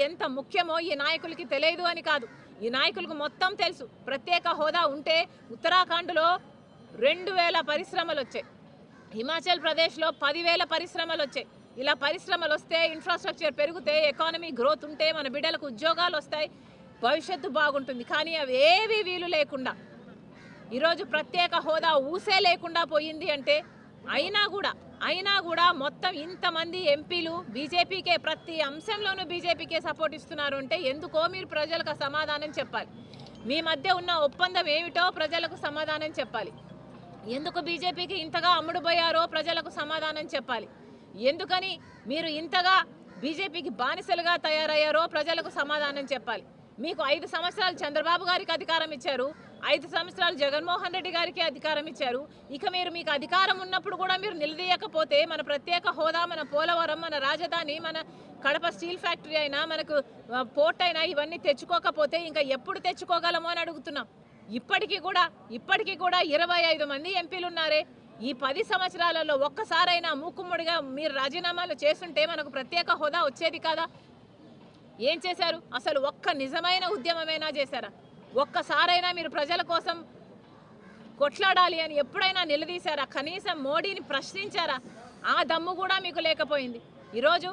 ఎంత ముఖ్యమో ఈ నాయకులకి తెలియదు అని కాదు, ఈ నాయకులకు మొత్తం తెలుసు. ప్రత్యేక హోదా ఉంటే ఉత్తరాఖండ్లో 2000 పరిశ్రమలు వచ్చాయి, హిమాచల్ ప్రదేశ్లో 10,000 పరిశ్రమలు వచ్చాయి. ఇలా పరిశ్రమలు వస్తే, ఇన్ఫ్రాస్ట్రక్చర్ పెరిగితే, ఎకానమీ గ్రోత్ ఉంటే మన బిడ్డలకు ఉద్యోగాలు వస్తాయి, భవిష్యత్తు బాగుంటుంది. కానీ అవి ఏవి వీలు లేకుండా ఈరోజు ప్రత్యేక హోదా ఊసే లేకుండా పోయింది అంటే అయినా కూడా మొత్తం ఇంతమంది ఎంపీలు బీజేపీకే, ప్రతి అంశంలోనూ బీజేపీకే సపోర్ట్ ఇస్తున్నారు అంటే ఎందుకో మీరు ప్రజలకు సమాధానం చెప్పాలి. మీ మధ్య ఉన్న ఒప్పందం ఏమిటో ప్రజలకు సమాధానం చెప్పాలి. ఎందుకు బీజేపీకి ఇంతగా అమ్ముడుపోయారో ప్రజలకు సమాధానం చెప్పాలి. ఎందుకని మీరు ఇంతగా బీజేపీకి బానిసలుగా తయారయ్యారో ప్రజలకు సమాధానం చెప్పాలి. మీకు 5 సంవత్సరాలు చంద్రబాబు గారికి అధికారం ఇచ్చారు, 5 సంవత్సరాలు జగన్మోహన్ రెడ్డి గారికి అధికారం ఇచ్చారు. ఇక మీకు అధికారం ఉన్నప్పుడు కూడా మీరు నిలదీయకపోతే, మన ప్రత్యేక హోదా, మన పోలవరం, మన రాజధాని, మన కడప స్టీల్ ఫ్యాక్టరీ అయినా, మనకు పోర్ట్ అయినా ఇవన్నీ తెచ్చుకోకపోతే ఇంకా ఎప్పుడు తెచ్చుకోగలమో అని అడుగుతున్నాం. ఇప్పటికీ కూడా 25 మంది ఎంపీలు ఉన్నారే. ఈ 10 సంవత్సరాలలో ఒక్కసారైనా మూకుమ్మడిగా మీరు రాజీనామాలు చేస్తుంటే మనకు ప్రత్యేక హోదా వచ్చేది కాదా? ఏం చేశారు? అసలు ఒక్క నిజమైన ఉద్యమమైనా చేశారా? ఒక్కసారైనా మీరు ప్రజల కోసం కొట్లాడాలి అని ఎప్పుడైనా నిలదీశారా? కనీసం మోడీని ప్రశ్నించారా? ఆ దమ్ము కూడా మీకు లేకపోయింది. ఈరోజు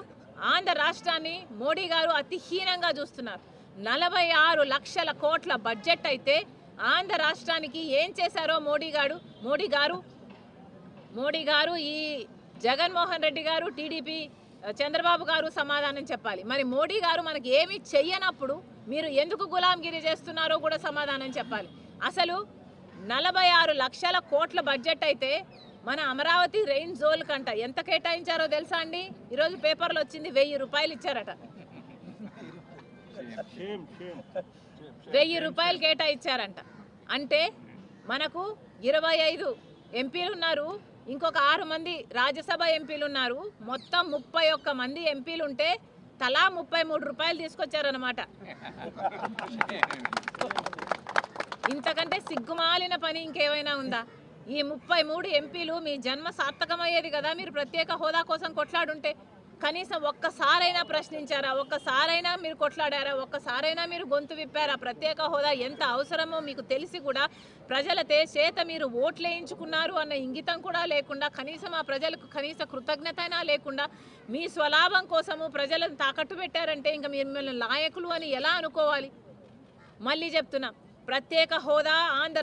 ఆంధ్ర రాష్ట్రాన్ని మోడీ గారు అతిహీనంగా చూస్తున్నారు. 46 లక్షల కోట్ల బడ్జెట్ అయితే ఆంధ్ర రాష్ట్రానికి ఏం చేశారో మోడీ గారు ఈ జగన్మోహన్ రెడ్డి గారు, టీడీపీ చంద్రబాబు గారు సమాధానం చెప్పాలి. మరి మోడీ గారు మనకి ఏమి చెయ్యనప్పుడు మీరు ఎందుకు గులాంగిరి చేస్తున్నారో కూడా సమాధానం చెప్పాలి. అసలు 46 లక్షల కోట్ల బడ్జెట్ అయితే మన అమరావతి రెయిన్ జోన్ కంట ఎంత కేటాయించారో తెలుసా అండి? ఈరోజు పేపర్లో వచ్చింది, 1000 రూపాయలు ఇచ్చారట. 1000 రూపాయలు కేటాయించారంట. అంటే మనకు 25 ఎంపీలు ఉన్నారు, ఇంకొక 6 మంది రాజ్యసభ ఎంపీలు ఉన్నారు. మొత్తం 31 మంది ఎంపీలు ఉంటే తలా 33 రూపాయలు తీసుకొచ్చారనమాట. ఇంతకంటే సిగ్గుమాలిన పని ఇంకేమైనా ఉందా? ఈ 33 ఎంపీలు మీ జన్మ సార్థకమయ్యేది కదా మీరు ప్రత్యేక హోదా కోసం కొట్లాడుంటే. కనీసం ఒక్కసారైనా ప్రశ్నించారా? ఒక్కసారైనా మీరు కొట్లాడారా? ఒక్కసారైనా మీరు గొంతు విప్పారా? ప్రత్యేక హోదా ఎంత అవసరమో మీకు తెలిసి కూడా ప్రజల చేత మీరు ఓట్లేయించుకున్నారు అన్న ఇంగితం కూడా లేకుండా, కనీసం ఆ ప్రజలకు కనీస కృతజ్ఞత అయినా లేకుండా మీ స్వలాభం కోసము ప్రజలను తాకట్టు పెట్టారంటే ఇంకా మిమ్మల్ని నాయకులు అని ఎలా అనుకోవాలి? మళ్ళీ చెప్తున్నా, ప్రత్యేక హోదా ఆంధ్ర